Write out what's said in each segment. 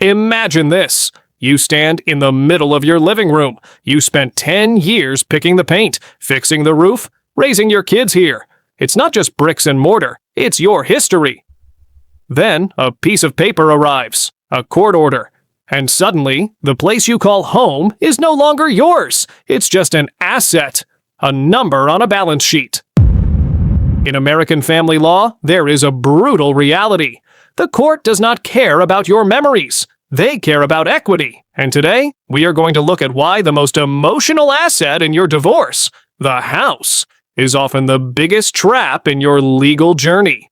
Imagine this. You stand in the middle of your living room. You spent 10 years picking the paint, fixing the roof, raising your kids here. It's not just bricks and mortar, it's your history. Then a piece of paper arrives, a court order, and suddenly the place you call home is no longer yours. It's just an asset, a number on a balance sheet. In American family law, there is a brutal reality. The court does not care about your memories. They care about equity. And today, we are going to look at why the most emotional asset in your divorce, the house, is often the biggest trap in your legal journey.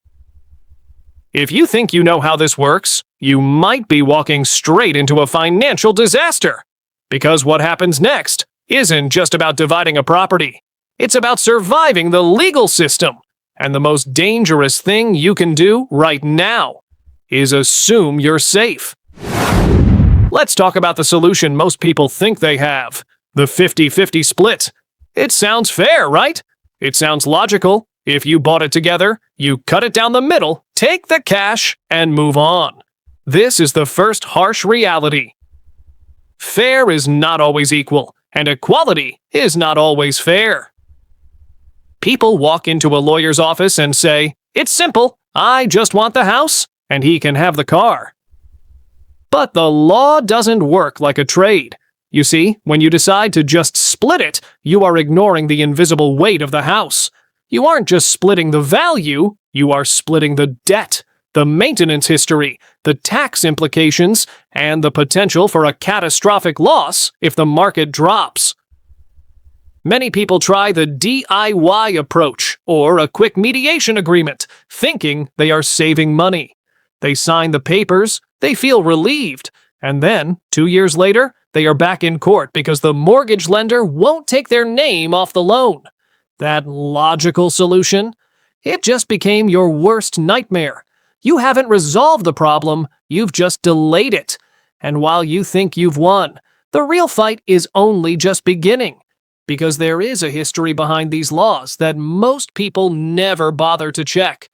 If you think you know how this works, you might be walking straight into a financial disaster. Because what happens next isn't just about dividing a property. It's about surviving the legal system. And the most dangerous thing you can do right now is assume you're safe. Let's talk about the solution most people think they have, the 50-50 split. It sounds fair, right? It sounds logical. If you bought it together, you cut it down the middle, take the cash, and move on. This is the first harsh reality. Fair is not always equal, and equality is not always fair. People walk into a lawyer's office and say, "It's simple, I just want the house, and he can have the car." But the law doesn't work like a trade. You see, when you decide to just split it, you are ignoring the invisible weight of the house. You aren't just splitting the value, you are splitting the debt, the maintenance history, the tax implications, and the potential for a catastrophic loss if the market drops. Many people try the DIY approach, or a quick mediation agreement, thinking they are saving money. They sign the papers, they feel relieved, and then, 2 years later, they are back in court because the mortgage lender won't take their name off the loan. That logical solution? It just became your worst nightmare. You haven't resolved the problem, you've just delayed it. And while you think you've won, the real fight is only just beginning. Because there is a history behind these laws that most people never bother to check.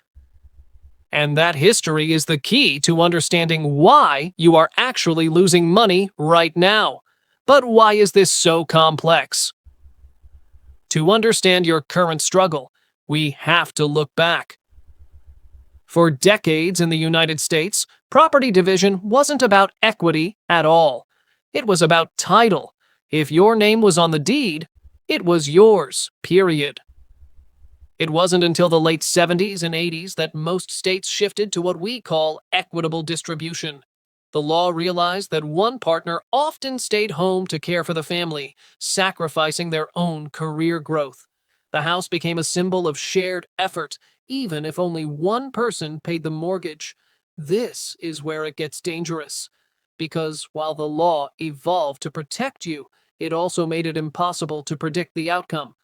And that history is the key to understanding why you are actually losing money right now. But why is this so complex? To understand your current struggle, we have to look back. For decades in the United States, property division wasn't about equity at all. It was about title. If your name was on the deed, it was yours, period. It wasn't until the late 70s and 80s that most states shifted to what we call equitable distribution. The law realized that one partner often stayed home to care for the family, sacrificing their own career growth. The house became a symbol of shared effort, even if only one person paid the mortgage. This is where it gets dangerous. Because while the law evolved to protect you, it also made it impossible to predict the outcome.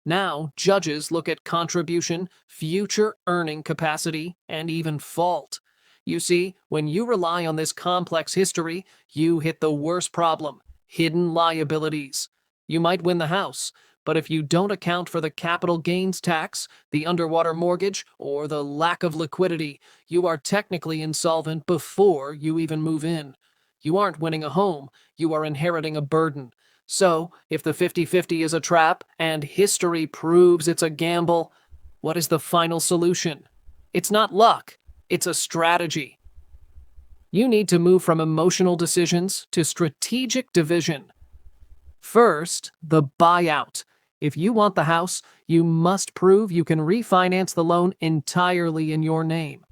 Now, judges look at contribution, future earning capacity, and even fault. You see, when you rely on this complex history, you hit the worst problem: hidden liabilities. You might win the house, but if you don't account for the capital gains tax, the underwater mortgage, or the lack of liquidity, you are technically insolvent before you even move in. You aren't winning a home, you are inheriting a burden. So, if the 50-50 is a trap, and history proves it's a gamble, what is the final solution? It's not luck, it's a strategy. You need to move from emotional decisions to strategic division. First, the buyout. If you want the house, you must prove you can refinance the loan entirely in your name.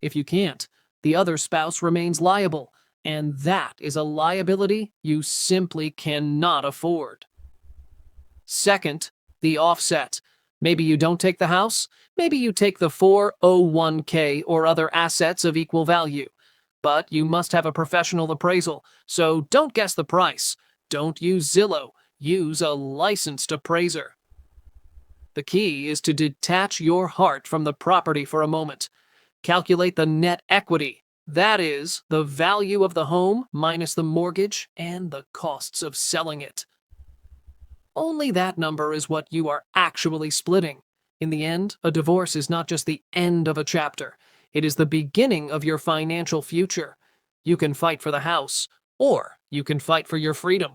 If you can't, the other spouse remains liable. And that is a liability you simply cannot afford. Second, the offset. Maybe you don't take the house, maybe you take the 401k or other assets of equal value. But you must have a professional appraisal, so don't guess the price. Don't use Zillow, use a licensed appraiser. The key is to detach your heart from the property for a moment. Calculate the net equity. That is, the value of the home minus the mortgage and the costs of selling it. Only that number is what you are actually splitting. In the end, a divorce is not just the end of a chapter. It is the beginning of your financial future. You can fight for the house, or you can fight for your freedom.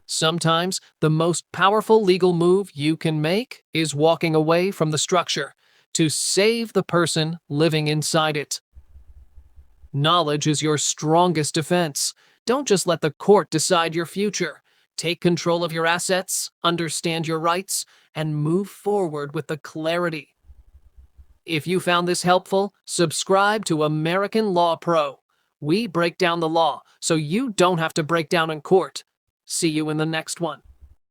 Sometimes the most powerful legal move you can make is walking away from the structure to save the person living inside it. Knowledge is your strongest defense. Don't just let the court decide your future. Take control of your assets, understand your rights, and move forward with the clarity. If you found this helpful, subscribe to American Law Pro. We break down the law so you don't have to break down in court. See you in the next one.